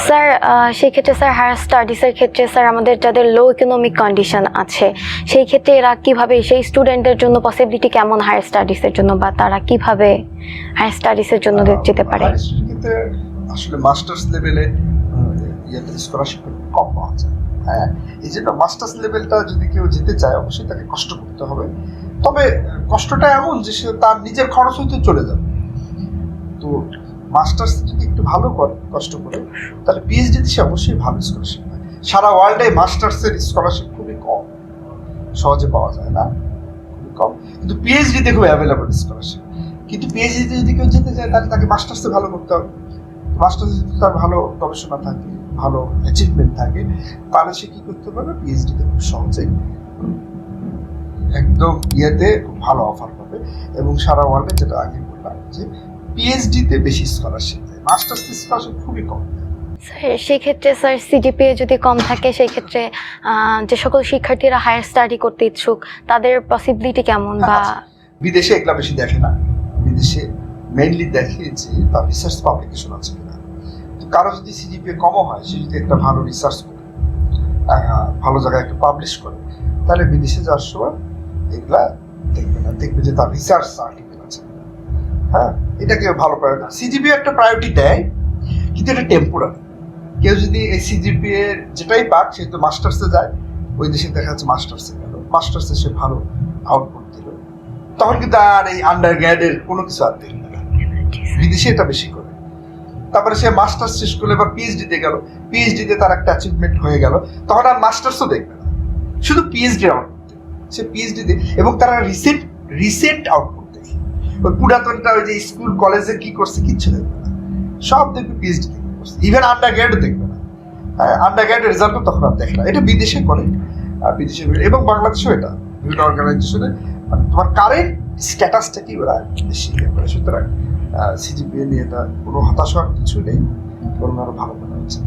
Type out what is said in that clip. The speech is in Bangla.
স্যার সেই ক্ষেত্রে স্যার হায়ার স্টাডিজের ক্ষেত্রে স্যার আমাদের যাদের লো ইকোনমিক কন্ডিশন আছে সেই ক্ষেত্রে এরা কিভাবে সেই স্টুডেন্টদের জন্য পসিবিলিটি কেমন হায়ার স্টাডিজের জন্য বা তারা কিভাবে হায়ার স্টাডিজের জন্য যেতে পারে? ক্ষেত্রে আসলে মাস্টার্স লেভেলে ইয়েতে স্কলারশিপ কম পাওয়া যায়। হ্যাঁ, এই জন্য মাস্টার্স লেভেলটা যদি কেউ যেতে চায় অবশ্যই তাকে কষ্ট করতে হবে। তবে কষ্টটা এমন যে সে তার নিজের খরচ হইতে চলে যাবে। তো মাস্টার্স যদি একটু ভালো করে কষ্ট করে তাহলে পিএইচডিতে সে অবশ্যই ভালো স্কলারশিপ পায়। সারা ওয়ার্ল্ডে মাস্টার্সের স্কলারশিপ খুবই কম, সহজে পাওয়া যায় না, খুবই কম। কিন্তু পিএইচডিতে খুব অ্যাভেলেবল স্কলারশিপ। কিন্তু পিএইচডিতে যদি কেউ যেতে চায় তাহলে তাকে মাস্টার্সে ভালো করতে হবে। মাস্টার্সে যদি তার ভালো গবেষণা থাকে, ভালো অ্যাচিভমেন্ট থাকে, তাহলে সে কি করতে পারবে, পিএইচডিতে খুব সহজেই একদম ইয়েতে খুব ভালো অফার পাবে। এবং সারা ওয়ার্ল্ডে যেটা আগে বললাম যে পিএইচডিতে বেশি স্কলারশিপ দেয়, মাস্টার্স স্কলারশিপ খুবই কম। স্যার সেই ক্ষেত্রে স্যার সিজিপিএ যদি কম থাকে সেই ক্ষেত্রে যে সকল শিক্ষার্থীরা হায়ার স্টাডি করতে ইচ্ছুক তাদের পসিবিলিটি কেমন বা বিদেশে এগুলা বেশি দেখে না, বিদেশে মেইনলি দেখে যে তার রিসার্চ পাবলিকেশন আছে কিনা। তো কারো যদি সিজিপিএ কমও হয়, সে যদি একটা ভালো রিসার্চ করে ভালো জায়গায় একটা পাবলিশ করে, তাহলে বিদেশে যাওয়ার সময় এগুলা দেখবে না, দেখবে যে তার রিসার্চ আর্টিকেল আছে। হ্যাঁ, এটাকে ভালো প্রায়োরিটি, সিজিপিএ একটা প্রায়োরিটি দেয়, কিন্তু এটা টেম্পোরারি। কেউ যদি এই সিজিপিএ যেটাই পাক সে তো মাস্টার্সে যায়, ওই দেশে দেখা যাচ্ছে মাস্টার্সে গেল, মাস্টার্সে সে ভালো আউটপুট দিল, তখন কিন্তু আর এই আন্ডার গ্র্যাডের কোনো কিছু আর দেখবে না। বিদেশে এটা বেশি করে। তারপরে সে মাস্টার্স শেষ করলে বা পিএইচডিতে গেল, পিএইচডিতে তার একটা অ্যাচিভমেন্ট হয়ে গেল, তখন আর মাস্টার্সও দেখবে না, শুধু পিএইচডি আউটপুট দেখবে সে পিএইচডিতে। এবং তারা রিসেন্ট আউটপুট দেখে, ওই পুরাতনটা ওই যে স্কুল কলেজে কি করছে কিচ্ছু দেখবে না, সব দেখবে পিএইচডি থেকে করছে। ইভেন আন্ডার গ্র্যাডও দেখবে না, হ্যাঁ, আন্ডার গ্র্যাডের রেজাল্টও তখন আর দেখে না। এটা বিদেশে করে, বিদেশে এবং বাংলাদেশেও এটা বিভিন্ন অর্গানাইজেশনে মানে তোমার কারেন্ট স্ট্যাটাসটা কি ওরা বেশি ইয়ে করে। সুতরাং সিজিপিএ নিয়ে এটা কোনো হতাশ হওয়ার কিছু নেই, বরং আরো ভালো করা হচ্ছে।